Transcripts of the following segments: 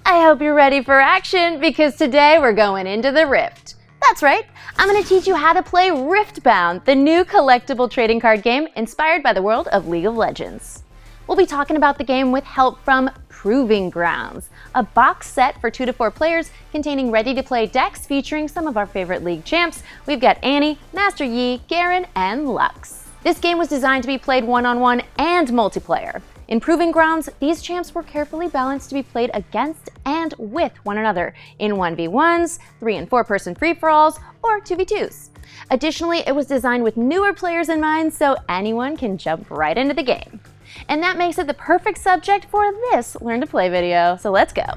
I hope you're ready for action because today we're going into the Rift. That's right, I'm going to teach you how to play Riftbound, the new collectible trading card game inspired by the world of League of Legends. We'll be talking about the game with help from Proving Grounds, a box set for 2 to 4 players containing ready-to-play decks featuring some of our favorite League champs. We've got Annie, Master Yi, Garen, and Lux. This game was designed to be played one-on-one and multiplayer. In Proving Grounds, these champs were carefully balanced to be played against and with one another in 1v1s, 3 and 4 person free-for-alls, or 2v2s. Additionally, it was designed with newer players in mind so anyone can jump right into the game. And that makes it the perfect subject for this Learn to Play video, so let's go.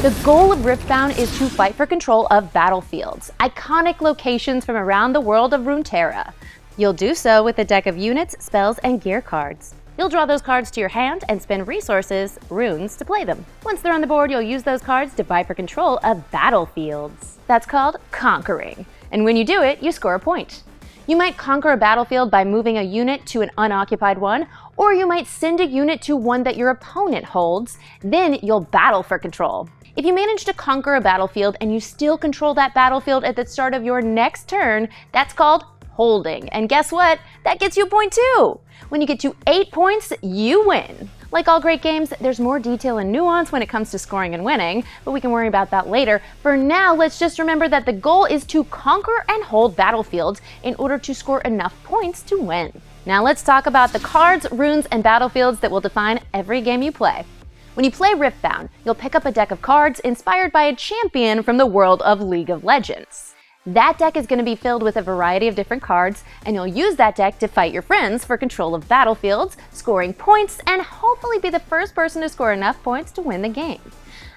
The goal of Riftbound is to fight for control of battlefields, iconic locations from around the world of Runeterra. You'll do so with a deck of units, spells, and gear cards. You'll draw those cards to your hand and spend resources, runes, to play them. Once they're on the board, you'll use those cards to vie for control of battlefields. That's called conquering. And when you do it, you score a point. You might conquer a battlefield by moving a unit to an unoccupied one, or you might send a unit to one that your opponent holds. Then you'll battle for control. If you manage to conquer a battlefield and you still control that battlefield at the start of your next turn, that's called holding. And guess what? That gets you a point too. When you get to 8 points, you win. Like all great games, there's more detail and nuance when it comes to scoring and winning, but we can worry about that later. For now, let's just remember that the goal is to conquer and hold battlefields in order to score enough points to win. Now let's talk about the cards, runes, and battlefields that will define every game you play. When you play Riftbound, you'll pick up a deck of cards inspired by a champion from the world of League of Legends. That deck is going to be filled with a variety of different cards, and you'll use that deck to fight your friends for control of battlefields, scoring points, and hopefully be the first person to score enough points to win the game.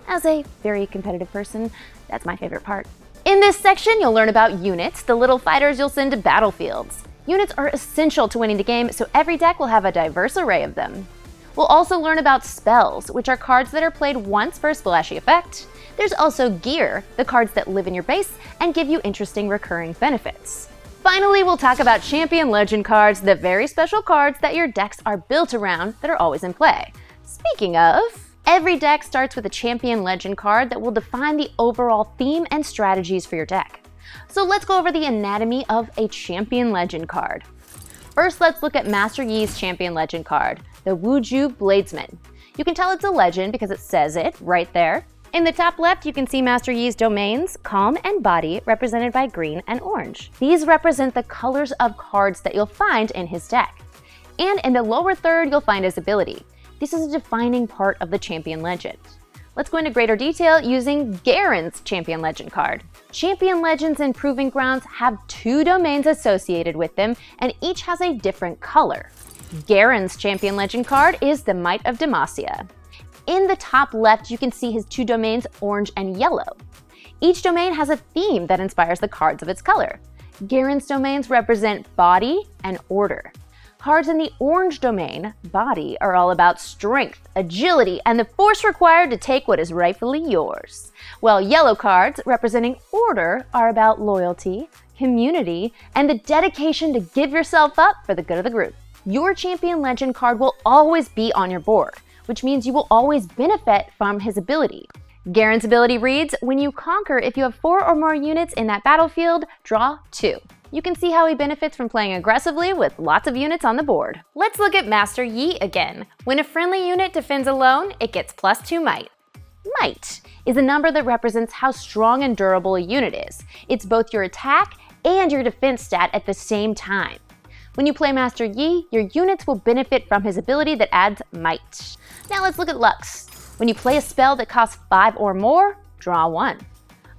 As a very competitive person, that's my favorite part. In this section, you'll learn about units, the little fighters you'll send to battlefields. Units are essential to winning the game, so every deck will have a diverse array of them. We'll also learn about spells, which are cards that are played once for a splashy effect. There's also gear, the cards that live in your base and give you interesting recurring benefits. Finally, we'll talk about champion legend cards, the very special cards that your decks are built around that are always in play. Speaking of, every deck starts with a champion legend card that will define the overall theme and strategies for your deck. So let's go over the anatomy of a champion legend card. First, let's look at Master Yi's champion legend card, the Wuju Bladesman. You can tell it's a legend because it says it right there. In the top left, you can see Master Yi's domains, Calm and Body, represented by green and orange. These represent the colors of cards that you'll find in his deck. And in the lower third, you'll find his ability. This is a defining part of the champion legend. Let's go into greater detail using Garen's champion legend card. Champion legends in Proving Grounds have 2 domains associated with them, and each has a different color. Garen's champion legend card is the Might of Demacia. In the top left, you can see his 2 domains, orange and yellow. Each domain has a theme that inspires the cards of its color. Garen's domains represent body and order. Cards in the orange domain, body, are all about strength, agility, and the force required to take what is rightfully yours. While yellow cards, representing order, are about loyalty, community, and the dedication to give yourself up for the good of the group. Your champion legend card will always be on your board, which means you will always benefit from his ability. Garen's ability reads, when you conquer, if you have 4 or more units in that battlefield, draw 2. You can see how he benefits from playing aggressively with lots of units on the board. Let's look at Master Yi again. When a friendly unit defends alone, it gets +2 might. Might is a number that represents how strong and durable a unit is. It's both your attack and your defense stat at the same time. When you play Master Yi, your units will benefit from his ability that adds might. Now let's look at Lux. When you play a spell that costs 5 or more, draw 1.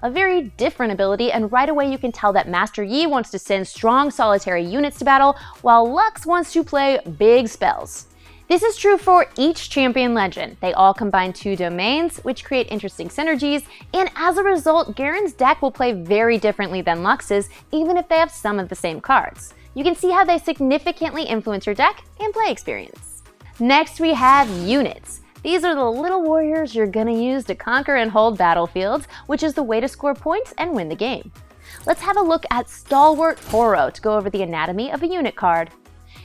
A very different ability, and right away you can tell that Master Yi wants to send strong solitary units to battle, while Lux wants to play big spells. This is true for each champion legend. They all combine 2 domains, which create interesting synergies, and as a result, Garen's deck will play very differently than Lux's, even if they have some of the same cards. You can see how they significantly influence your deck and play experience. Next, we have units. These are the little warriors you're gonna use to conquer and hold battlefields, which is the way to score points and win the game. Let's have a look at Stalwart Toro to go over the anatomy of a unit card.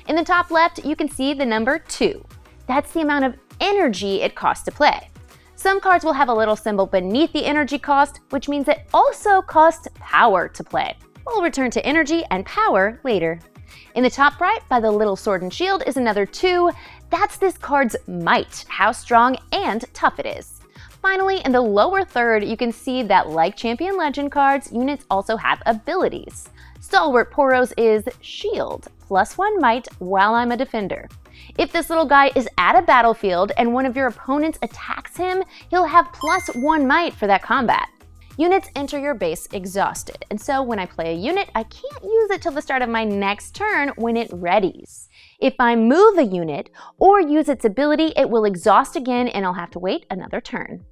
In the top left, you can see the number 2. That's the amount of energy it costs to play. Some cards will have a little symbol beneath the energy cost, which means it also costs power to play. We'll return to energy and power later. In the top right, by the little sword and shield, is another 2. That's this card's might, how strong and tough it is. Finally, in the lower third, you can see that like Champion Legend cards, units also have abilities. Stalwart Poros is shield, +1 might while I'm a defender. If this little guy is at a battlefield and one of your opponents attacks him, he'll have +1 might for that combat. Units enter your base exhausted, and so when I play a unit, I can't use it till the start of my next turn when it readies. If I move a unit or use its ability, it will exhaust again and I'll have to wait another turn.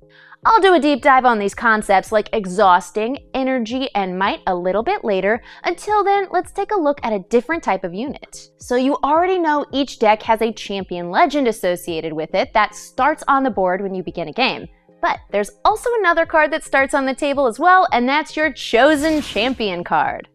I'll do a deep dive on these concepts like exhausting, energy, and might a little bit later. Until then, let's take a look at a different type of unit. So you already know each deck has a champion legend associated with it that starts on the board when you begin a game. But there's also another card that starts on the table as well, and that's your chosen champion card.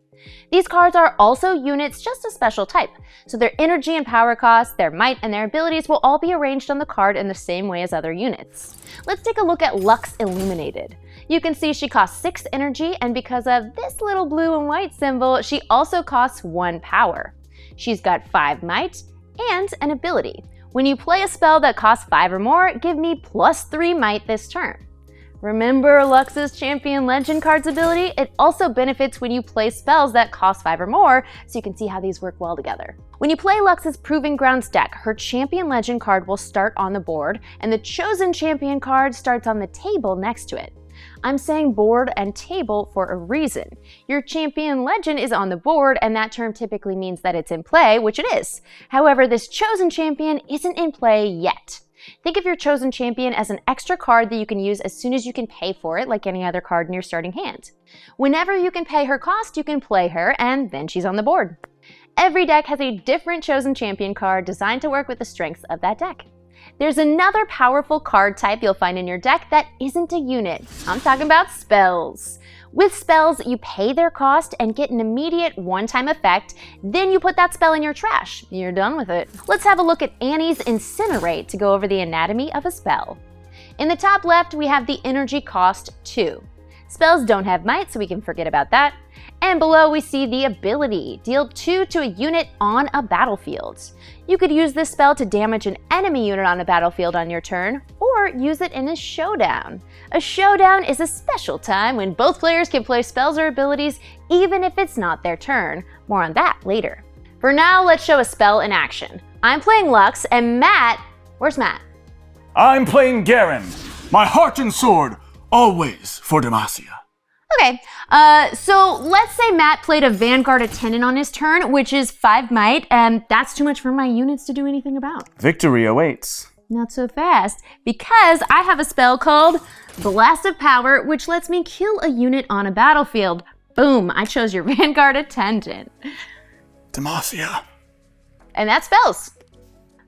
These cards are also units, just a special type. So their energy and power costs, their might, and their abilities will all be arranged on the card in the same way as other units. Let's take a look at Lux Illuminated. You can see she costs 6 energy, and because of this little blue and white symbol, she also costs 1 power. She's got 5 might and an ability. When you play a spell that costs 5 or more, give me +3 might this turn. Remember Lux's Champion Legend card's ability? It also benefits when you play spells that cost 5 or more, so you can see how these work well together. When you play Lux's Proving Grounds deck, her Champion Legend card will start on the board, and the Chosen Champion card starts on the table next to it. I'm saying board and table for a reason. Your Champion Legend is on the board, and that term typically means that it's in play, which it is. However, this Chosen Champion isn't in play yet. Think of your Chosen Champion as an extra card that you can use as soon as you can pay for it, like any other card in your starting hand. Whenever you can pay her cost, you can play her, and then she's on the board. Every deck has a different Chosen Champion card designed to work with the strengths of that deck. There's another powerful card type you'll find in your deck that isn't a unit. I'm talking about spells. With spells, you pay their cost and get an immediate one-time effect, then you put that spell in your trash. You're done with it. Let's have a look at Annie's Incinerate to go over the anatomy of a spell. In the top left, we have the energy cost 2. Spells don't have might, so we can forget about that. And below we see the ability, deal 2 to a unit on a battlefield. You could use this spell to damage an enemy unit on a battlefield on your turn, or use it in a showdown. A showdown is a special time when both players can play spells or abilities even if it's not their turn. More on that later. For now, let's show a spell in action. I'm playing Lux, and Matt, where's Matt? I'm playing Garen. My heart and sword, always for Demacia. Okay, so let's say Matt played a Vanguard Attendant on his turn, which is 5 might, and that's too much for my units to do anything about. Victory awaits. Not so fast, because I have a spell called Blast of Power, which lets me kill a unit on a battlefield. Boom, I chose your Vanguard Attendant. Demacia. And that's spells.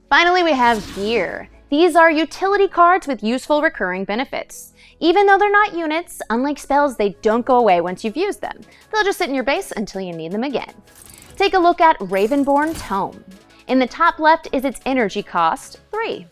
Finally, we have Gear. These are utility cards with useful recurring benefits. Even though they're not units, unlike spells, they don't go away once you've used them. They'll just sit in your base until you need them again. Take a look at Ravenborn Tome. In the top left is its energy cost, 3.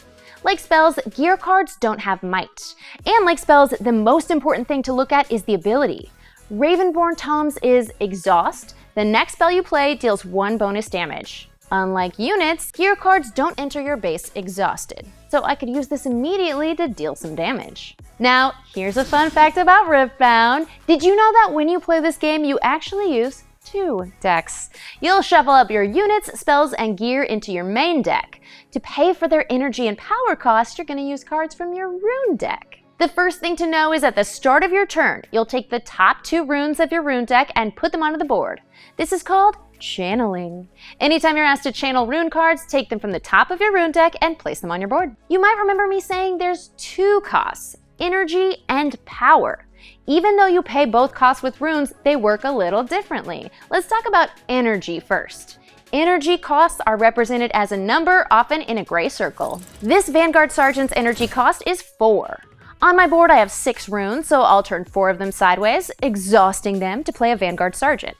Like spells, gear cards don't have might. And like spells, the most important thing to look at is the ability. Ravenborn Tomes is Exhaust. The next spell you play deals 1 bonus damage. Unlike units, gear cards don't enter your base exhausted, so I could use this immediately to deal some damage. Now, here's a fun fact about Riftbound. Did you know that when you play this game, you actually use 2 decks? You'll shuffle up your units, spells, and gear into your main deck. To pay for their energy and power costs, you're going to use cards from your rune deck. The first thing to know is at the start of your turn, you'll take the top 2 runes of your rune deck and put them onto the board. This is called channeling. Anytime you're asked to channel rune cards, take them from the top of your rune deck and place them on your board. You might remember me saying there's 2 costs, energy and power. Even though you pay both costs with runes, they work a little differently. Let's talk about energy first. Energy costs are represented as a number, often in a gray circle. This Vanguard Sergeant's energy cost is 4. On my board I have 6 runes, so I'll turn 4 of them sideways, exhausting them to play a Vanguard Sergeant.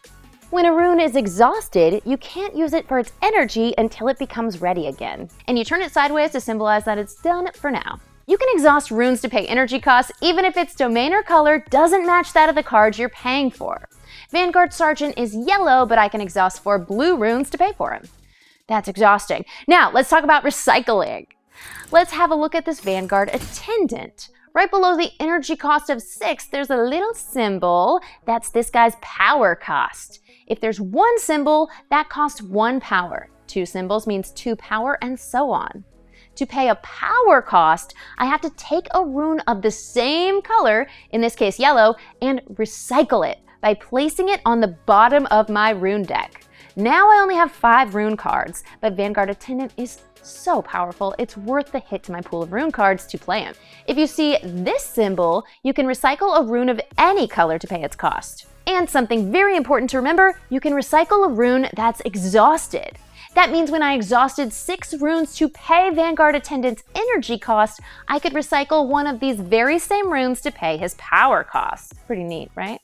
When a rune is exhausted, you can't use it for its energy until it becomes ready again. And you turn it sideways to symbolize that it's done for now. You can exhaust runes to pay energy costs even if its domain or color doesn't match that of the cards you're paying for. Vanguard Sergeant is yellow, but I can exhaust 4 blue runes to pay for him. That's exhausting. Now, let's talk about recycling. Let's have a look at this Vanguard Attendant. Right below the energy cost of 6, there's a little symbol. That's this guy's power cost. If there's 1 symbol, that costs 1 power. 2 symbols means 2 power, and so on. To pay a power cost, I have to take a rune of the same color, in this case yellow, and recycle it by placing it on the bottom of my rune deck. Now I only have 5 rune cards, but Vanguard Attendant is so powerful, it's worth the hit to my pool of rune cards to play him. If you see this symbol, you can recycle a rune of any color to pay its cost. And something very important to remember, you can recycle a rune that's exhausted. That means when I exhausted 6 runes to pay Vanguard Attendant's energy cost, I could recycle one of these very same runes to pay his power cost. Pretty neat, right?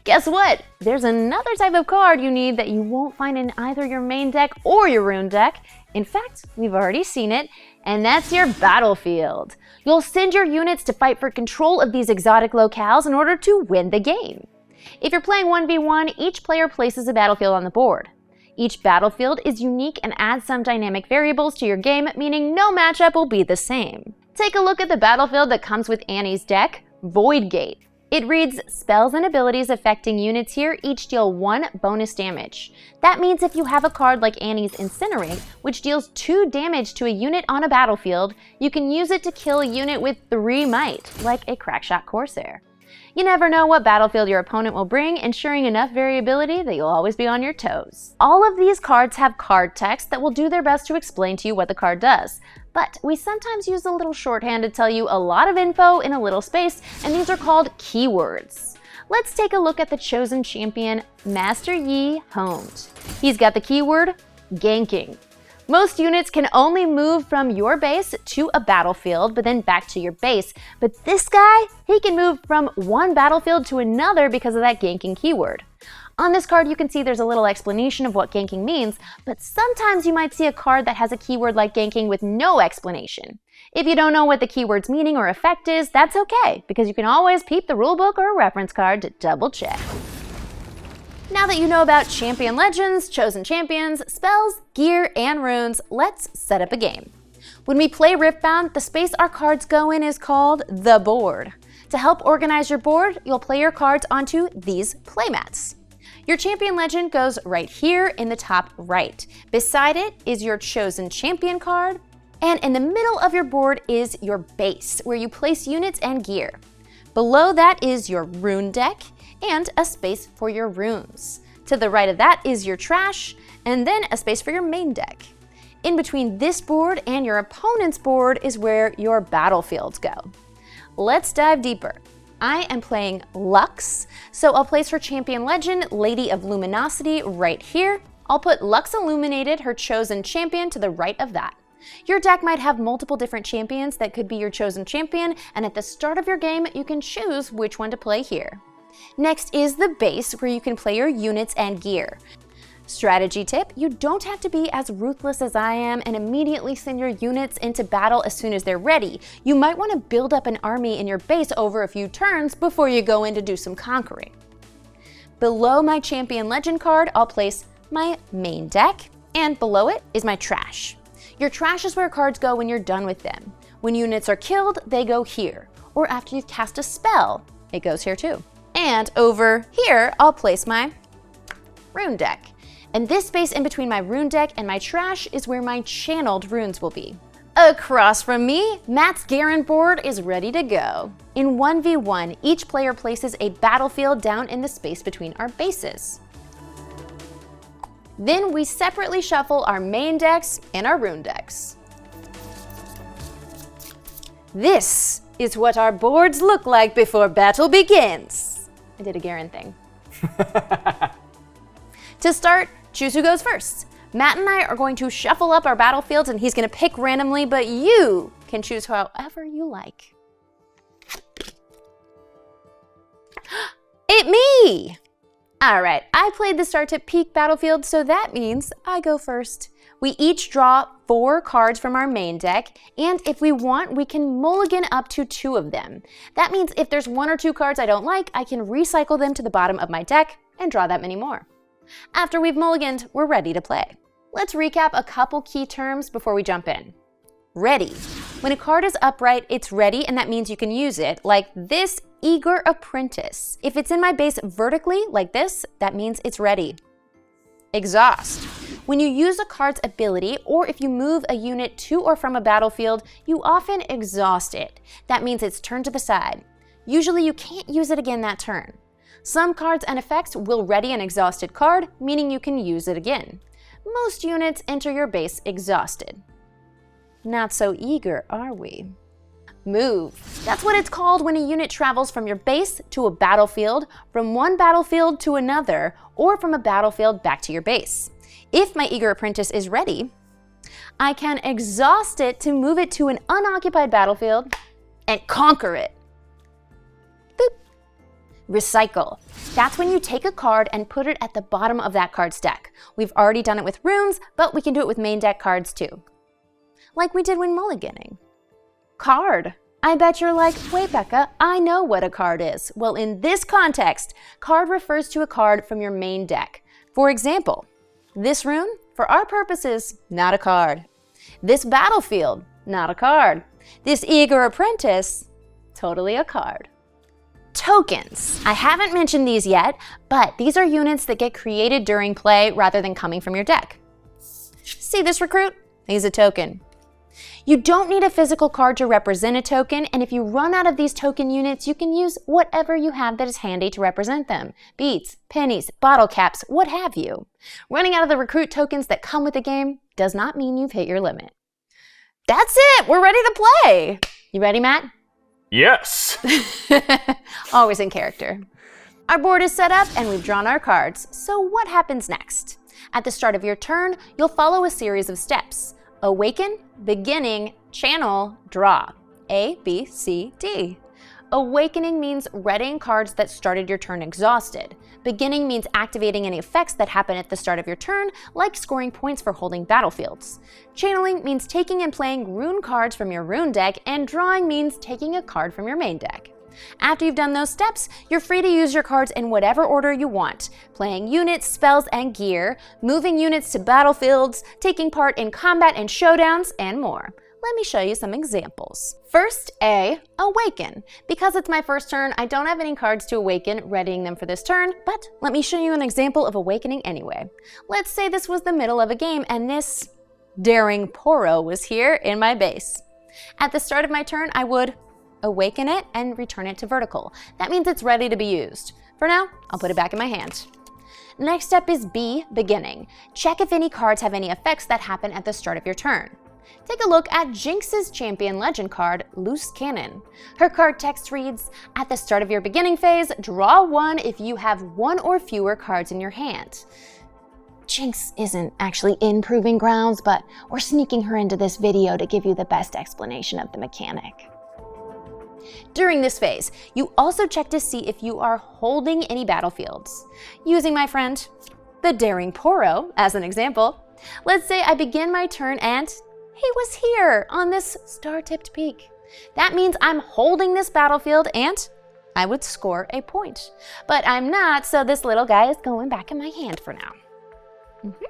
Guess what? There's another type of card you need that you won't find in either your main deck or your rune deck. In fact, we've already seen it, and that's your battlefield. You'll send your units to fight for control of these exotic locales in order to win the game. If you're playing 1v1, each player places a battlefield on the board. Each battlefield is unique and adds some dynamic variables to your game, meaning no matchup will be the same. Take a look at the battlefield that comes with Annie's deck, Void Gate. It reads, spells and abilities affecting units here each deal 1 bonus damage. That means if you have a card like Annie's Incinerate, which deals 2 damage to a unit on a battlefield, you can use it to kill a unit with 3 might, like a Crackshot Corsair. You never know what battlefield your opponent will bring, ensuring enough variability that you'll always be on your toes. All of these cards have card text that will do their best to explain to you what the card does. But we sometimes use a little shorthand to tell you a lot of info in a little space, and these are called keywords. Let's take a look at the chosen champion, Master Yi Homed. He's got the keyword, ganking. Most units can only move from your base to a battlefield, but then back to your base. But this guy, he can move from one battlefield to another because of that ganking keyword. On this card, you can see there's a little explanation of what ganking means, but sometimes you might see a card that has a keyword like ganking with no explanation. If you don't know what the keyword's meaning or effect is, that's okay, because you can always peep the rulebook or a reference card to double check. Now that you know about champion legends, chosen champions, spells, gear, and runes, let's set up a game. When we play Riftbound, the space our cards go in is called the board. To help organize your board, you'll play your cards onto these playmats. Your champion legend goes right here in the top right. Beside it is your chosen champion card, and in the middle of your board is your base, where you place units and gear. Below that is your rune deck, and a space for your runes. To the right of that is your trash, and then a space for your main deck. In between this board and your opponent's board is where your battlefields go. Let's dive deeper. I am playing Lux, so I'll place her champion legend, Lady of Luminosity, right here. I'll put Lux Illuminated, her chosen champion, to the right of that. Your deck might have multiple different champions that could be your chosen champion, and at the start of your game, you can choose which one to play here. Next is the base, where you can play your units and gear. Strategy tip, you don't have to be as ruthless as I am and immediately send your units into battle as soon as they're ready. You might want to build up an army in your base over a few turns before you go in to do some conquering. Below my champion legend card, I'll place my main deck, and below it is my trash. Your trash is where cards go when you're done with them. When units are killed, they go here, or after you've cast a spell, it goes here too. And over here, I'll place my rune deck. And this space in between my rune deck and my trash is where my channeled runes will be. Across from me, Matt's Garen board is ready to go. In 1v1, each player places a battlefield down in the space between our bases. Then we separately shuffle our main decks and our rune decks. This is what our boards look like before battle begins. I did a Garen thing. To start, choose who goes first. Matt and I are going to shuffle up our battlefields and he's going to pick randomly, but you can choose however you like. It me! All right, I played the Start to Peak battlefield, so that means I go first. We each draw 4 cards from our main deck, and if we want, we can mulligan up to 2 of them. That means if there's 1 or 2 cards I don't like, I can recycle them to the bottom of my deck and draw that many more. After we've mulliganed, we're ready to play. Let's recap a couple key terms before we jump in. Ready. When a card is upright, it's ready, and that means you can use it, like this Eager Apprentice. If it's in my base vertically, like this, that means it's ready. Exhaust. When you use a card's ability, or if you move a unit to or from a battlefield, you often exhaust it. That means it's turned to the side. Usually you can't use it again that turn. Some cards and effects will ready an exhausted card, meaning you can use it again. Most units enter your base exhausted. Not so eager, are we? Move. That's what it's called when a unit travels from your base to a battlefield, from one battlefield to another, or from a battlefield back to your base. If my Eager Apprentice is ready, I can exhaust it to move it to an unoccupied battlefield and conquer it. Boop. Recycle. That's when you take a card and put it at the bottom of that card's deck. We've already done it with runes, but we can do it with main deck cards too. Like we did when mulliganing. Card. I bet you're like, wait, Becca, I know what a card is. Well, in this context, card refers to a card from your main deck. For example, this rune, for our purposes, not a card. This battlefield, not a card. This Eager Apprentice, totally a card. Tokens. I haven't mentioned these yet, but these are units that get created during play rather than coming from your deck. See this recruit? He's a token. You don't need a physical card to represent a token, and if you run out of these token units, you can use whatever you have that is handy to represent them. Beads, pennies, bottle caps, what have you. Running out of the recruit tokens that come with the game does not mean you've hit your limit. That's it! We're ready to play! You ready, Matt? Yes! Always in character. Our board is set up and we've drawn our cards, so what happens next? At the start of your turn, you'll follow a series of steps. Awaken, beginning, channel, draw. A, B, C, D. Awakening means readying cards that started your turn exhausted. Beginning means activating any effects that happen at the start of your turn, like scoring points for holding battlefields. Channeling means taking and playing rune cards from your rune deck, and drawing means taking a card from your main deck. After you've done those steps, you're free to use your cards in whatever order you want, playing units, spells, and gear, moving units to battlefields, taking part in combat and showdowns, and more. Let me show you some examples. First, A, Awaken. Because it's my first turn, I don't have any cards to awaken, readying them for this turn, but let me show you an example of awakening anyway. Let's say this was the middle of a game and this daring Poro was here in my base. At the start of my turn, I would awaken it and return it to vertical. That means it's ready to be used. For now, I'll put it back in my hand. Next up is B, Beginning. Check if any cards have any effects that happen at the start of your turn. Take a look at Jinx's Champion Legend card, Loose Cannon. Her card text reads, at the start of your beginning phase, draw 1 if you have 1 or fewer cards in your hand. Jinx isn't actually in Proving Grounds, but we're sneaking her into this video to give you the best explanation of the mechanic. During this phase, you also check to see if you are holding any battlefields. Using my friend, the Daring Poro, as an example, let's say I begin my turn and he was here on this star-tipped peak. That means I'm holding this battlefield and I would score a point. But I'm not, so this little guy is going back in my hand for now.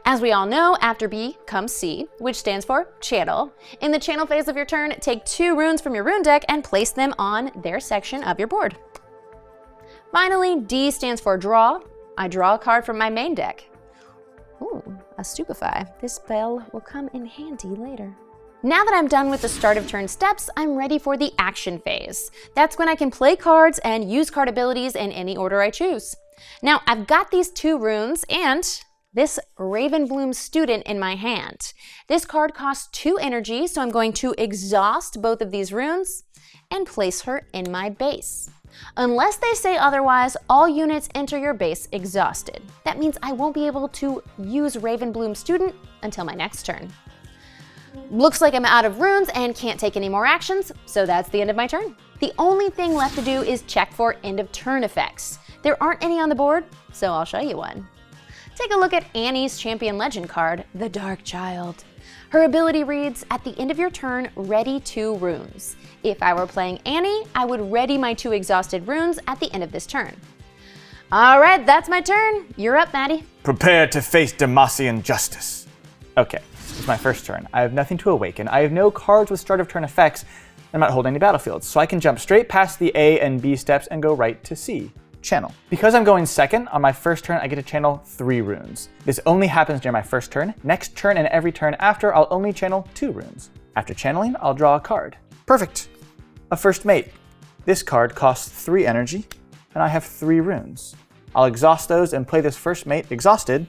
As we all know, after B comes C, which stands for Channel. In the channel phase of your turn, take 2 runes from your rune deck and place them on their section of your board. Finally, D stands for Draw. I draw a card from my main deck. Ooh, a Stupefy. This spell will come in handy later. Now that I'm done with the start of turn steps, I'm ready for the action phase. That's when I can play cards and use card abilities in any order I choose. Now, I've got these 2 runes and this Ravenbloom Student in my hand. This card costs 2 energy, so I'm going to exhaust both of these runes and place her in my base. Unless they say otherwise, all units enter your base exhausted. That means I won't be able to use Ravenbloom Student until my next turn. Looks like I'm out of runes and can't take any more actions, so that's the end of my turn. The only thing left to do is check for end of turn effects. There aren't any on the board, so I'll show you one. Take a look at Annie's Champion Legend card, the Dark Child. Her ability reads, at the end of your turn, ready 2 runes. If I were playing Annie, I would ready my 2 exhausted runes at the end of this turn. All right, that's my turn. You're up, Maddie. Prepare to face Demacian justice. Okay, it's my first turn. I have nothing to awaken. I have no cards with start of turn effects. I'm not holding any battlefields, so I can jump straight past the A and B steps and go right to C. Channel. Because I'm going second, on my first turn I get to channel 3 runes. This only happens during my first turn. Next turn and every turn after, I'll only channel 2 runes. After channeling, I'll draw a card. Perfect! A first mate. This card costs 3 energy, and I have 3 runes. I'll exhaust those and play this first mate exhausted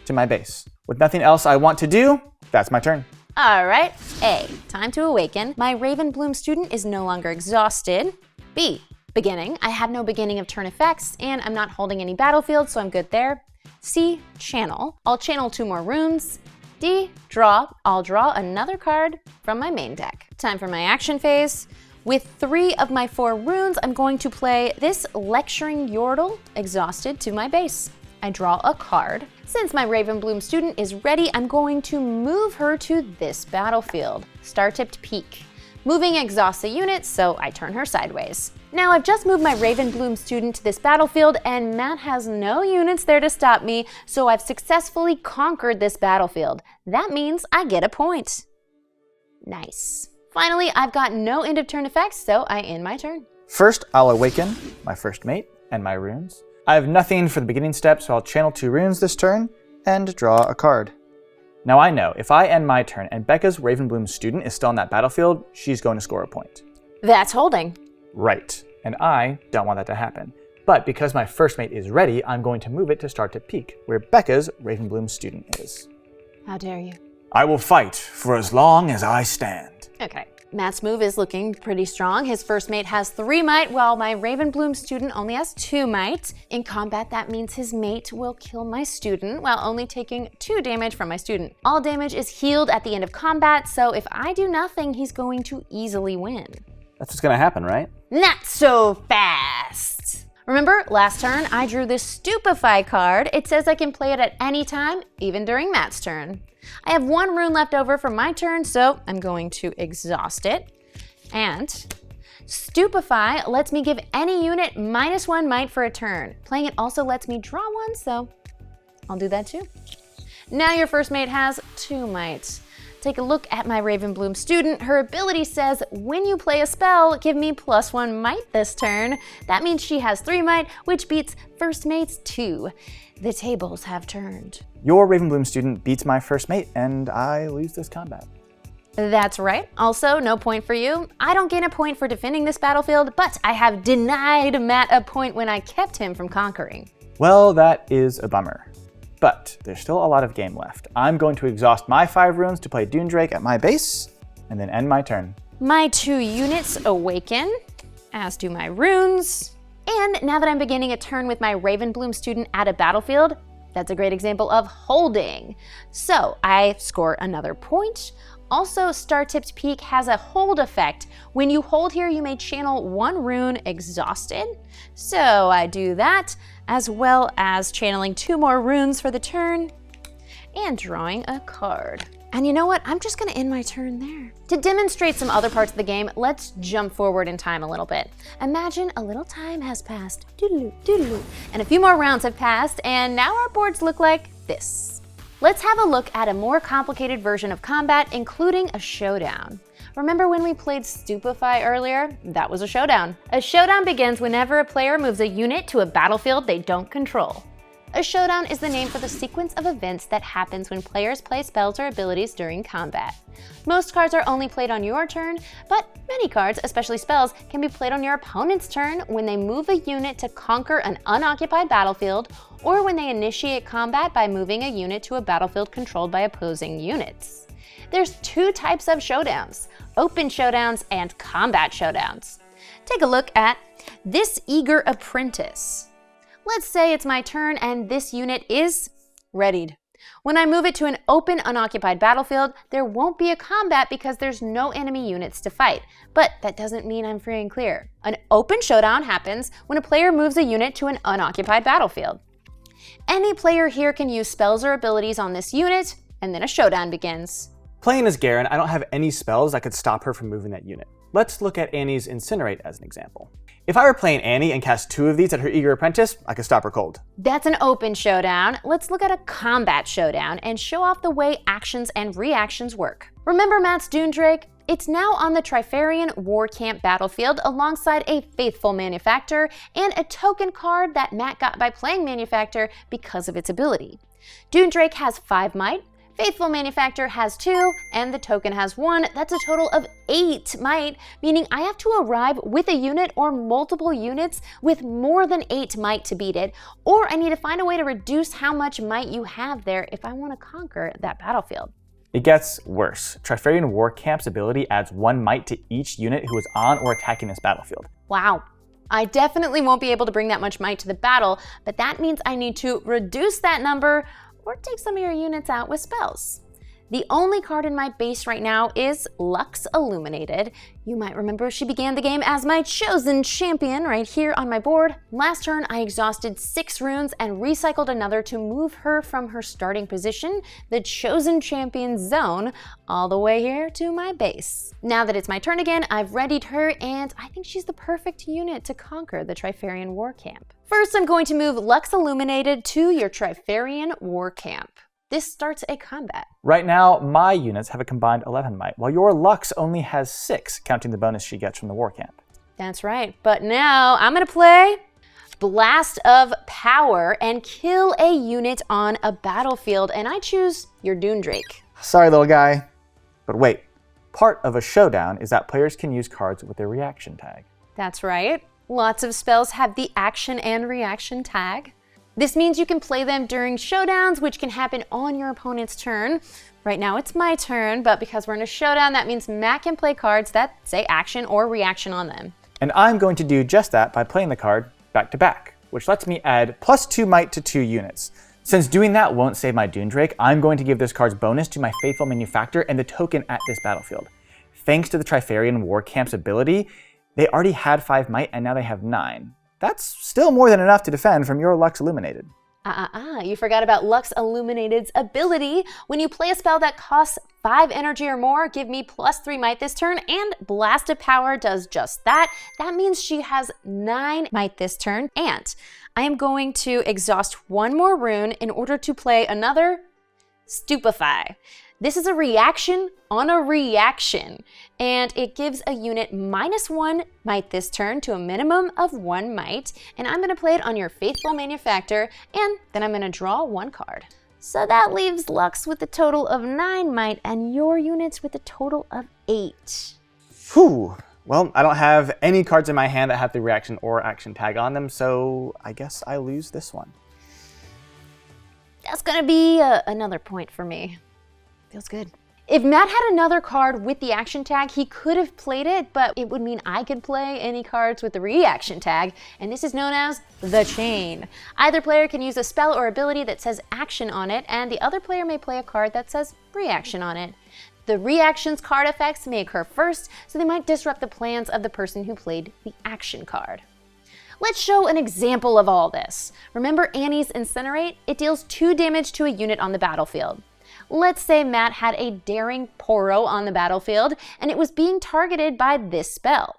to my base. With nothing else I want to do, that's my turn. All right, A, time to awaken. My Ravenbloom student is no longer exhausted. B, beginning. I have no beginning of turn effects, and I'm not holding any battlefield, so I'm good there. C, channel. I'll channel 2 more runes. D, draw. I'll draw another card from my main deck. Time for my action phase. With 3 of my 4 runes, I'm going to play this Lecturing Yordle, exhausted, to my base. I draw a card. Since my Ravenbloom student is ready, I'm going to move her to this battlefield. Star-tipped Peak. Moving exhausts a unit, so I turn her sideways. Now I've just moved my Ravenbloom student to this battlefield, and Matt has no units there to stop me, so I've successfully conquered this battlefield. That means I get a point. Nice. Finally, I've got no end of turn effects, so I end my turn. First, I'll awaken my first mate and my runes. I have nothing for the beginning step, so I'll channel 2 runes this turn and draw a card. Now I know, if I end my turn and Becca's Ravenbloom student is still on that battlefield, she's going to score a point. That's holding. Right, and I don't want that to happen. But because my first mate is ready, I'm going to move it to start to peak, where Becca's Ravenbloom student is. How dare you? I will fight for as long as I stand. Okay. Matt's move is looking pretty strong. His first mate has 3 might, while my Ravenbloom student only has 2 might. In combat, that means his mate will kill my student while only taking 2 damage from my student. All damage is healed at the end of combat, so if I do nothing, he's going to easily win. That's what's gonna happen, right? Not so fast! Remember, last turn, I drew this Stupefy card. It says I can play it at any time, even during Matt's turn. I have 1 rune left over from my turn, so I'm going to exhaust it. And Stupefy lets me give any unit -1 might for a turn. Playing it also lets me draw 1, so I'll do that too. Now your first mate has 2 might. Take a look at my Ravenbloom student. Her ability says, when you play a spell, give me +1 might this turn. That means she has 3 might, which beats first mate's 2. The tables have turned. Your Ravenbloom student beats my first mate, and I lose this combat. That's right. Also, no point for you. I don't gain a point for defending this battlefield, but I have denied Matt a point when I kept him from conquering. Well, that is a bummer. But there's still a lot of game left. I'm going to exhaust my 5 runes to play Doondrake at my base, and then end my turn. My 2 units awaken, as do my runes. And now that I'm beginning a turn with my Ravenbloom student at a battlefield, that's a great example of holding. So I score another point. Also, Star-Tipped Peak has a hold effect. When you hold here, you may channel 1 rune exhausted. So I do that, as well as channeling 2 more runes for the turn and drawing a card. And you know what? I'm just gonna end my turn there. To demonstrate some other parts of the game, let's jump forward in time a little bit. Imagine a little time has passed, doodaloo, doodaloo, and a few more rounds have passed, and now our boards look like this. Let's have a look at a more complicated version of combat, including a showdown. Remember when we played Stupefy earlier? That was a showdown. A showdown begins whenever a player moves a unit to a battlefield they don't control. A showdown is the name for the sequence of events that happens when players play spells or abilities during combat. Most cards are only played on your turn, but many cards, especially spells, can be played on your opponent's turn when they move a unit to conquer an unoccupied battlefield, or when they initiate combat by moving a unit to a battlefield controlled by opposing units. There's 2 types of showdowns: open showdowns and combat showdowns. Take a look at this Eager Apprentice. Let's say it's my turn and this unit is readied. When I move it to an open, unoccupied battlefield, there won't be a combat because there's no enemy units to fight. But that doesn't mean I'm free and clear. An open showdown happens when a player moves a unit to an unoccupied battlefield. Any player here can use spells or abilities on this unit, and then a showdown begins. Playing as Garen, I don't have any spells that could stop her from moving that unit. Let's look at Annie's Incinerate as an example. If I were playing Annie and cast 2 of these at her Eager Apprentice, I could stop her cold. That's an open showdown. Let's look at a combat showdown and show off the way actions and reactions work. Remember Matt's Doomdrake? It's now on the Trifarian War Camp battlefield alongside a Faithful Manufactor and a token card that Matt got by playing Manufactor because of its ability. Doomdrake has 5 might, Faithful Manufactor has 2, and the token has 1. That's a total of 8 might, meaning I have to arrive with a unit or multiple units with more than 8 might to beat it, or I need to find a way to reduce how much might you have there if I want to conquer that battlefield. It gets worse. Trifarian War Camp's ability adds 1 might to each unit who is on or attacking this battlefield. Wow. I definitely won't be able to bring that much might to the battle, but that means I need to reduce that number or take some of your units out with spells. The only card in my base right now is Lux Illuminated. You might remember she began the game as my chosen champion right here on my board. Last turn, I exhausted 6 runes and recycled another to move her from her starting position, the chosen champion zone, all the way here to my base. Now that it's my turn again, I've readied her, and I think she's the perfect unit to conquer the Trifarian War Camp. First, I'm going to move Lux Illuminated to your Trifarian War Camp. This starts a combat. Right now, my units have a combined 11 might, while your Lux only has 6, counting the bonus she gets from the War Camp. That's right, but now I'm gonna play Blast of Power and kill a unit on a battlefield, and I choose your Doomdrake. Sorry, little guy. But wait, part of a showdown is that players can use cards with their reaction tag. That's right. Lots of spells have the action and reaction tag. This means you can play them during showdowns, which can happen on your opponent's turn. Right now it's my turn, but because we're in a showdown, that means Matt can play cards that say action or reaction on them. And I'm going to do just that by playing the card back to back, which lets me add +2 might to 2 units. Since doing that won't save my Doomdrake, I'm going to give this card's bonus to my Faithful Manufactor and the token at this battlefield. Thanks to the Trifarian War Camp's ability, they already had 5 might and now they have 9. That's still more than enough to defend from your Lux Illuminated. You forgot about Lux Illuminated's ability. When you play a spell that costs 5 energy or more, give me +3 might this turn, and Blast of Power does just that. That means she has 9 might this turn, and I am going to exhaust 1 more rune in order to play another Stupefy. This is a reaction on a reaction, and it gives a unit -1 might this turn to a minimum of 1 might, and I'm gonna play it on your Faithful Manufactor, and then I'm gonna draw 1 card. So that leaves Lux with a total of 9 might, and your units with a total of 8. Whew. Well, I don't have any cards in my hand that have the reaction or action tag on them, so I guess I lose this one. That's gonna be another point for me. Feels good. If Matt had another card with the action tag, he could have played it, but it would mean I could play any cards with the reaction tag, and this is known as the chain. Either player can use a spell or ability that says action on it, and the other player may play a card that says reaction on it. The reactions card effects may occur first, so they might disrupt the plans of the person who played the action card. Let's show an example of all this. Remember Annie's Incinerate? It deals 2 damage to a unit on the battlefield. Let's say Matt had a Daring Poro on the battlefield, and it was being targeted by this spell.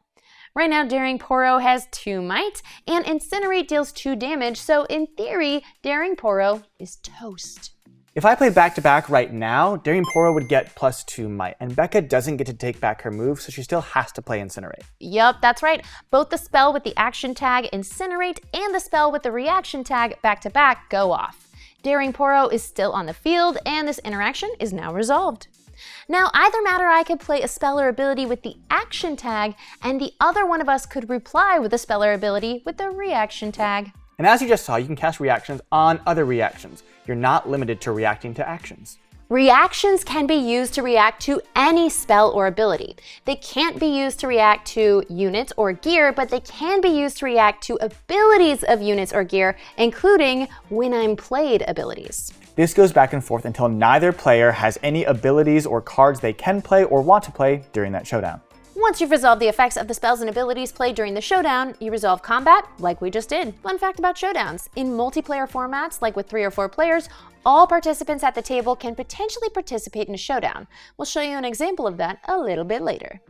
Right now, Daring Poro has 2 might, and Incinerate deals 2 damage, so in theory, Daring Poro is toast. If I played back-to-back right now, Daring Poro would get +2 might, and Becca doesn't get to take back her move, so she still has to play Incinerate. Yup, that's right. Both the spell with the action tag Incinerate and the spell with the reaction tag back-to-back go off. Daring Poro is still on the field, and this interaction is now resolved. Now, either Matt or I could play a spell or ability with the action tag, and the other one of us could reply with a spell or ability with the reaction tag. And as you just saw, you can cast reactions on other reactions. You're not limited to reacting to actions. Reactions can be used to react to any spell or ability. They can't be used to react to units or gear, but they can be used to react to abilities of units or gear, including when I'm played abilities. This goes back and forth until neither player has any abilities or cards they can play or want to play during that showdown. Once you've resolved the effects of the spells and abilities played during the showdown, you resolve combat like we just did. Fun fact about showdowns: in multiplayer formats, like with 3 or 4 players, all participants at the table can potentially participate in a showdown. We'll show you an example of that a little bit later.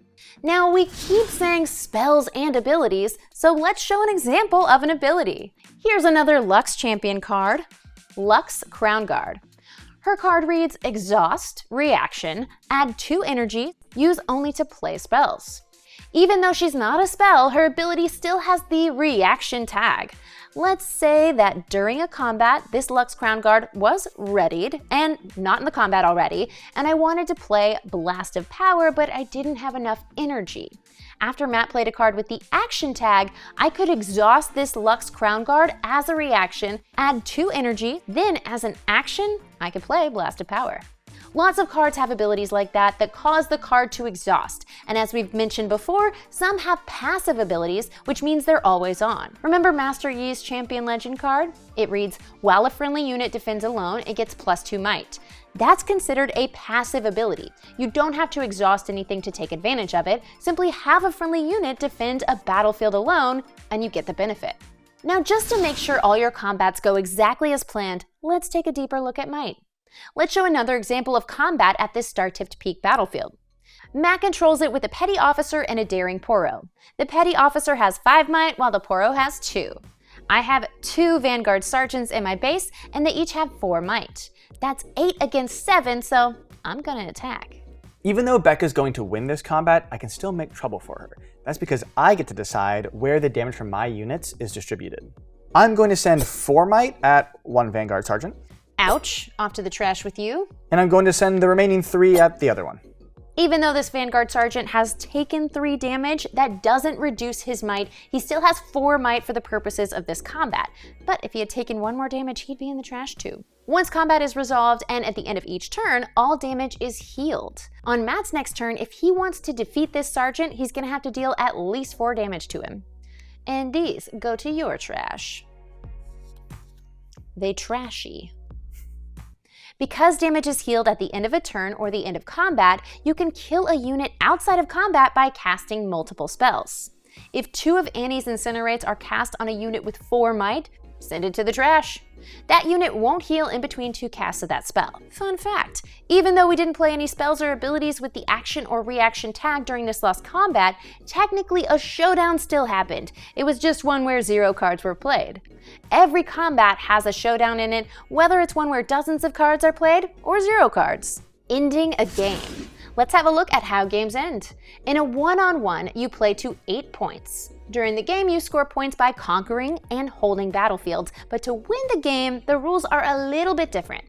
Now, we keep saying spells and abilities, so let's show an example of an ability. Here's another Lux Champion card, Lux Crown Guard. Her card reads Exhaust, Reaction, add 2 energy, use only to play spells. Even though she's not a spell, her ability still has the reaction tag. Let's say that during a combat, this Lux Crown Guard was readied and not in the combat already, and I wanted to play Blast of Power, but I didn't have enough energy. After Matt played a card with the action tag, I could exhaust this Lux Crown Guard as a reaction, add 2 energy, then as an action, I could play Blast of Power. Lots of cards have abilities like that cause the card to exhaust, and as we've mentioned before, some have passive abilities, which means they're always on. Remember Master Yi's Champion Legend card? It reads, while a friendly unit defends alone, it gets +2 might. That's considered a passive ability. You don't have to exhaust anything to take advantage of it, simply have a friendly unit defend a battlefield alone, and you get the benefit. Now, just to make sure all your combats go exactly as planned, let's take a deeper look at might. Let's show another example of combat at this star-tipped peak battlefield. Matt controls it with a Petty Officer and a Daring Poro. The Petty Officer has 5 might, while the Poro has 2. I have 2 Vanguard Sergeants in my base, and they each have 4 might. That's 8 against 7, so I'm gonna attack. Even though Becca's going to win this combat, I can still make trouble for her. That's because I get to decide where the damage from my units is distributed. I'm going to send 4 might at 1 Vanguard Sergeant. Ouch, off to the trash with you. And I'm going to send the remaining 3 at the other one. Even though this Vanguard Sergeant has taken 3 damage, that doesn't reduce his might. He still has 4 might for the purposes of this combat. But if he had taken 1 more damage, he'd be in the trash too. Once combat is resolved, and at the end of each turn, all damage is healed. On Matt's next turn, if he wants to defeat this Sergeant, he's gonna have to deal at least 4 damage to him. And these go to your trash. They trashy. Because damage is healed at the end of a turn or the end of combat, you can kill a unit outside of combat by casting multiple spells. If 2 of Annie's Incinerates are cast on a unit with 4 might, send it to the trash. That unit won't heal in between 2 casts of that spell. Fun fact, even though we didn't play any spells or abilities with the action or reaction tag during this lost combat, technically a showdown still happened. It was just one where 0 cards were played. Every combat has a showdown in it, whether it's one where dozens of cards are played or 0 cards. Ending a game. Let's have a look at how games end. In a one-on-one, you play to 8 points. During the game, you score points by conquering and holding battlefields, but to win the game, the rules are a little bit different.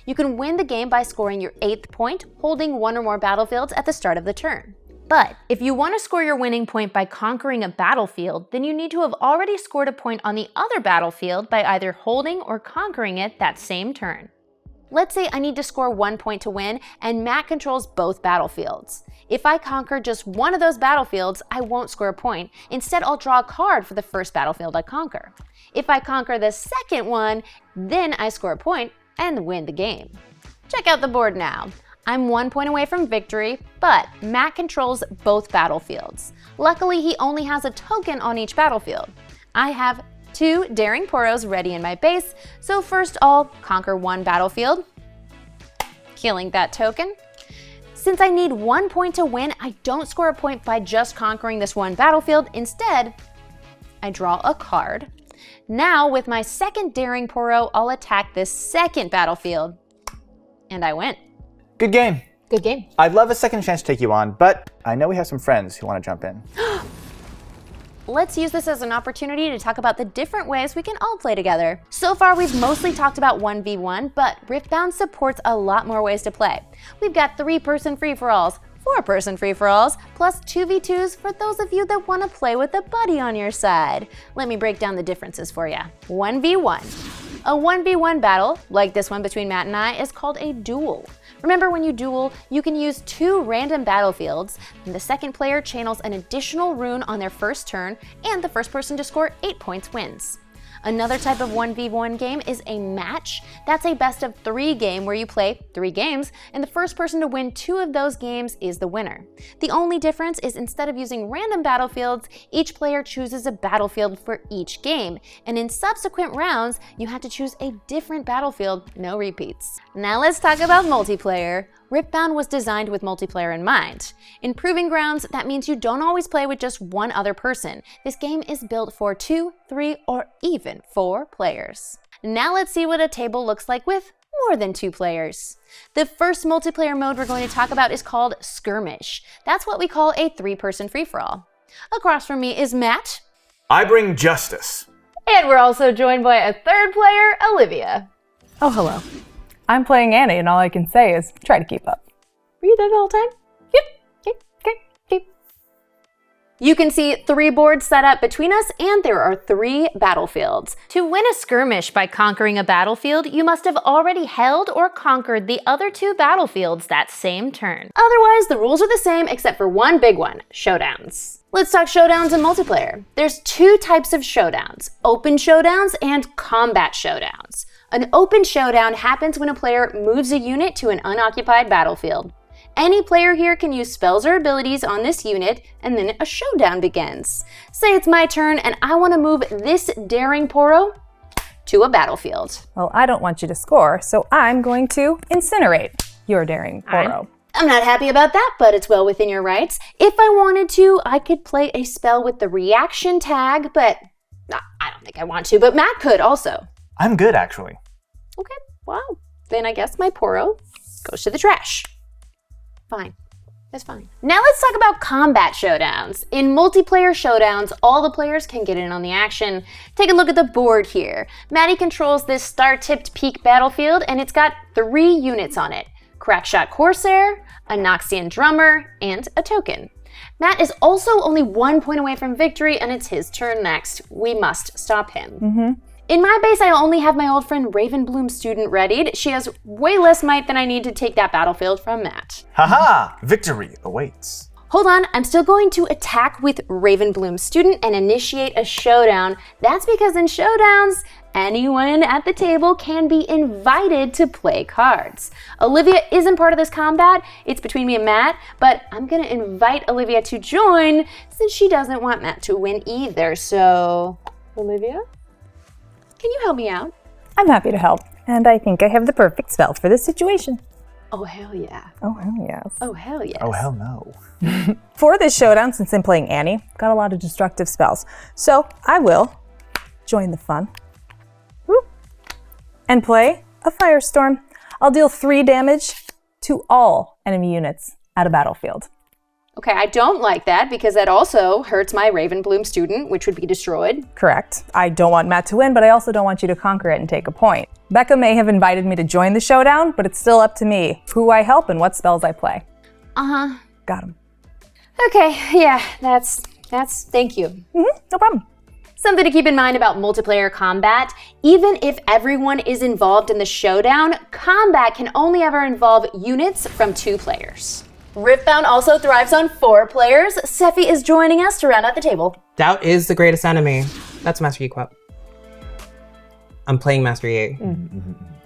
You can win the game by scoring your 8th point, holding 1 or more battlefields at the start of the turn. But if you want to score your winning point by conquering a battlefield, then you need to have already scored a point on the other battlefield by either holding or conquering it that same turn. Let's say I need to score 1 point to win, and Matt controls both battlefields. If I conquer just one of those battlefields, I won't score a point. Instead, I'll draw a card for the first battlefield I conquer. If I conquer the second one, then I score a point and win the game. Check out the board now. I'm 1 point away from victory, but Matt controls both battlefields. Luckily, he only has a token on each battlefield. I have 2 Daring Poros ready in my base, so first I'll conquer 1 battlefield, killing that token. Since I need 1 point to win, I don't score a point by just conquering this 1 battlefield. Instead, I draw a card. Now, with my second Daring Poro, I'll attack this second battlefield, and I win. Good game. Good game. I'd love a second chance to take you on, but I know we have some friends who want to jump in. Let's use this as an opportunity to talk about the different ways we can all play together. So far, we've mostly talked about 1v1, but Riftbound supports a lot more ways to play. We've got 3-person free-for-alls, 4-person free-for-alls, plus 2v2s for those of you that want to play with a buddy on your side. Let me break down the differences for you. 1v1. A 1v1 battle, like this one between Matt and I, is called a duel. Remember, when you duel, you can use 2 random battlefields, and the second player channels an additional rune on their first turn, and the first person to score 8 points wins. Another type of 1v1 game is a match. That's a best of 3 game where you play 3 games, and the first person to win 2 of those games is the winner. The only difference is instead of using random battlefields, each player chooses a battlefield for each game, and in subsequent rounds, you have to choose a different battlefield, no repeats. Now let's talk about multiplayer. Riftbound was designed with multiplayer in mind. In Proving Grounds, that means you don't always play with just one other person. This game is built for 2, 3, or even 4 players. Now let's see what a table looks like with more than 2 players. The first multiplayer mode we're going to talk about is called Skirmish. That's what we call a 3-person free-for-all. Across from me is Matt. I bring justice. And we're also joined by a 3rd player, Olivia. Oh, hello. I'm playing Annie, and all I can say is try to keep up. Were you there the whole time? Yep. Okay. You can see 3 boards set up between us, and there are 3 battlefields. To win a skirmish by conquering a battlefield, you must have already held or conquered the other 2 battlefields that same turn. Otherwise, the rules are the same except for one big one, showdowns. Let's talk showdowns and multiplayer. There's 2 types of showdowns, open showdowns and combat showdowns. An open showdown happens when a player moves a unit to an unoccupied battlefield. Any player here can use spells or abilities on this unit, and then a showdown begins. Say it's my turn and I want to move this daring Poro to a battlefield. Well, I don't want you to score, so I'm going to incinerate your daring Poro. I'm not happy about that, but it's well within your rights. If I wanted to, I could play a spell with the reaction tag, but I don't think I want to, but Matt could also. I'm good, actually. Okay, wow. Then I guess my Poro goes to the trash. Fine. That's fine. Now let's talk about combat showdowns. In multiplayer showdowns, all the players can get in on the action. Take a look at the board here. Maddie controls this star-tipped peak battlefield, and it's got 3 units on it. Crackshot Corsair, a Noxian Drummer, and a token. Matt is also only 1 point away from victory, and it's his turn next. We must stop him. In my base, I only have my old friend Ravenbloom Student readied. She has way less might than I need to take that battlefield from Matt. Haha! Victory awaits. Hold on, I'm still going to attack with Ravenbloom Student and initiate a showdown. That's because in showdowns, anyone at the table can be invited to play cards. Olivia isn't part of this combat, it's between me and Matt, but I'm gonna invite Olivia to join since she doesn't want Matt to win either, so... Olivia? Can you help me out? I'm happy to help, and I think I have the perfect spell for this situation. Oh, hell yeah. Oh, hell yes. Oh, hell yes. Oh, hell no. For this showdown, since I'm playing Annie, got a lot of destructive spells, so I will join the fun. Woo. And play a Firestorm. I'll deal 3 damage to all enemy units at a battlefield. Okay, I don't like that because that also hurts my Ravenbloom Student, which would be destroyed. Correct. I don't want Matt to win, but I also don't want you to conquer it and take a point. Becca may have invited me to join the showdown, but it's still up to me who I help and what spells I play. Uh-huh. Got him. Okay, yeah, that's thank you. No problem. Something to keep in mind about multiplayer combat, even if everyone is involved in the showdown, combat can only ever involve units from 2 players. Riftbound also thrives on 4 players. Sephi is joining us to round out the table. Doubt is the greatest enemy. That's Master Yi Quap. I'm playing Master Yi.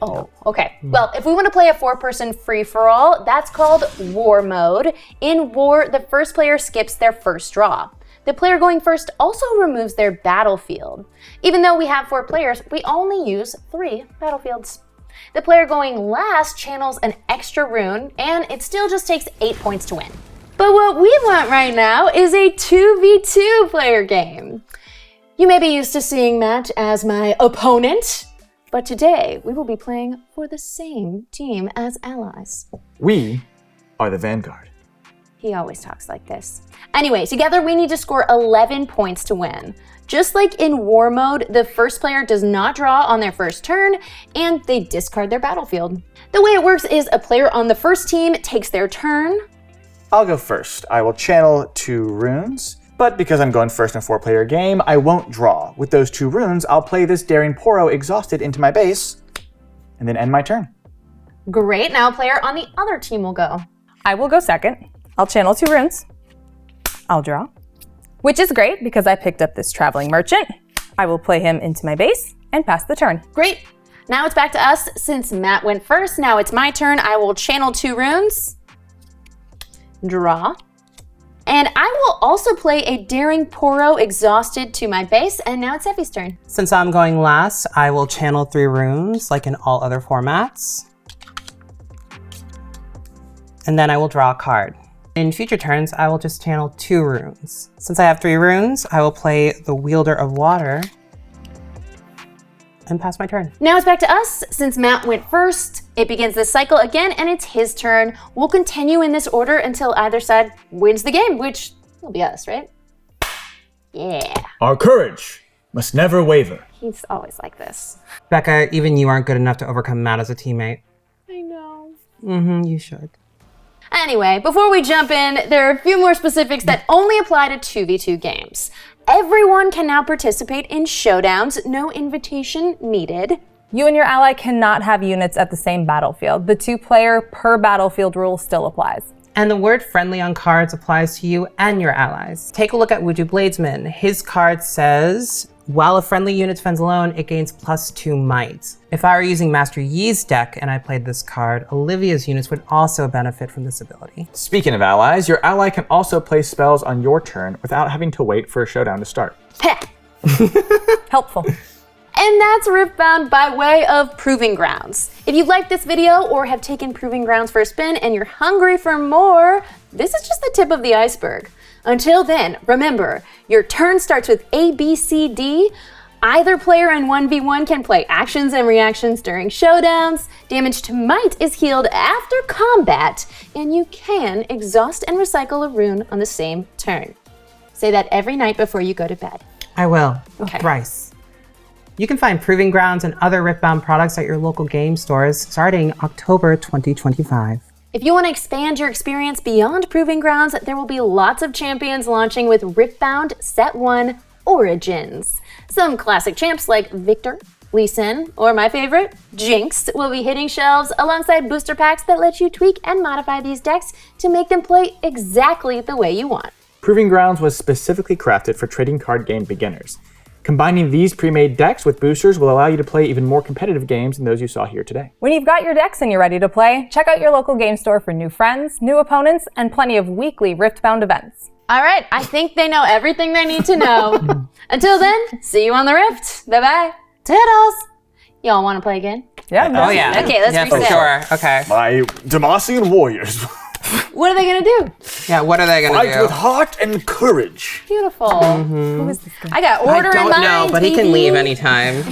Oh, okay. Well, if we want to play a 4-person free-for-all, that's called War Mode. In War, the first player skips their first draw. The player going first also removes their battlefield. Even though we have 4 players, we only use 3 battlefields. The player going last channels an extra rune, and it still just takes 8 points to win. But what we want right now is a 2v2 player game. You may be used to seeing Matt as my opponent, but today we will be playing for the same team as allies. We are the Vanguard. He always talks like this. Anyway, together we need to score 11 points to win. Just like in War Mode, the first player does not draw on their first turn, and they discard their battlefield. The way it works is a player on the first team takes their turn. I'll go first. I will channel 2 runes, but because I'm going first in a 4-player game, I won't draw. With those 2 runes, I'll play this Daring Poro exhausted into my base, and then end my turn. Great, now a player on the other team will go. I will go second. I'll channel 2 runes. I'll draw. Which is great because I picked up this traveling merchant. I will play him into my base and pass the turn. Great. Now it's back to us. Since Matt went first, now it's my turn. I will channel 2 runes. Draw. And I will also play a Daring Poro Exhausted to my base, and now it's Effie's turn. Since I'm going last, I will channel 3 runes like in all other formats. And then I will draw a card. In future turns, I will just channel 2 runes. Since I have 3 runes, I will play the Wielder of Water and pass my turn. Now it's back to us. Since Matt went first, it begins this cycle again, and it's his turn. We'll continue in this order until either side wins the game, which will be us, right? Yeah. Our courage must never waver. He's always like this. Becca, even you aren't good enough to overcome Matt as a teammate. I know. You should. Anyway, before we jump in, there are a few more specifics that only apply to 2v2 games. Everyone can now participate in showdowns, no invitation needed. You and your ally cannot have units at the same battlefield. The 2-player per battlefield rule still applies. And the word friendly on cards applies to you and your allies. Take a look at Wuju Bladesman. His card says, while a friendly unit defends alone, it gains +2 might. If I were using Master Yi's deck and I played this card, Olivia's units would also benefit from this ability. Speaking of allies, your ally can also play spells on your turn without having to wait for a showdown to start. Helpful. And that's Riftbound by way of Proving Grounds. If you liked this video or have taken Proving Grounds for a spin and you're hungry for more, this is just the tip of the iceberg. Until then, remember, your turn starts with A, B, C, D. Either player in 1v1 can play actions and reactions during showdowns. Damage to might is healed after combat, and you can exhaust and recycle a rune on the same turn. Say that every night before you go to bed. I will. Okay. Thrice. You can find Proving Grounds and other Riftbound products at your local game stores starting October 2025. If you want to expand your experience beyond Proving Grounds, there will be lots of champions launching with Riftbound Set 1 Origins. Some classic champs like Victor, Lee Sin, or my favorite, Jinx, will be hitting shelves alongside booster packs that let you tweak and modify these decks to make them play exactly the way you want. Proving Grounds was specifically crafted for trading card game beginners. Combining these pre-made decks with boosters will allow you to play even more competitive games than those you saw here today. When you've got your decks and you're ready to play, check out your local game store for new friends, new opponents, and plenty of weekly Riftbound events. All right, I think they know everything they need to know. Until then, see you on the Rift. Bye-bye. Toodles. Y'all want to play again? Yeah. Oh yeah. Okay, let's for reset. sure. Okay. My Demacian warriors. What are they going to do? Yeah, what are they gonna Fight do? with heart and courage. Beautiful. Who is this guy? I got I order in don't mind, know, but he can baby. leave anytime.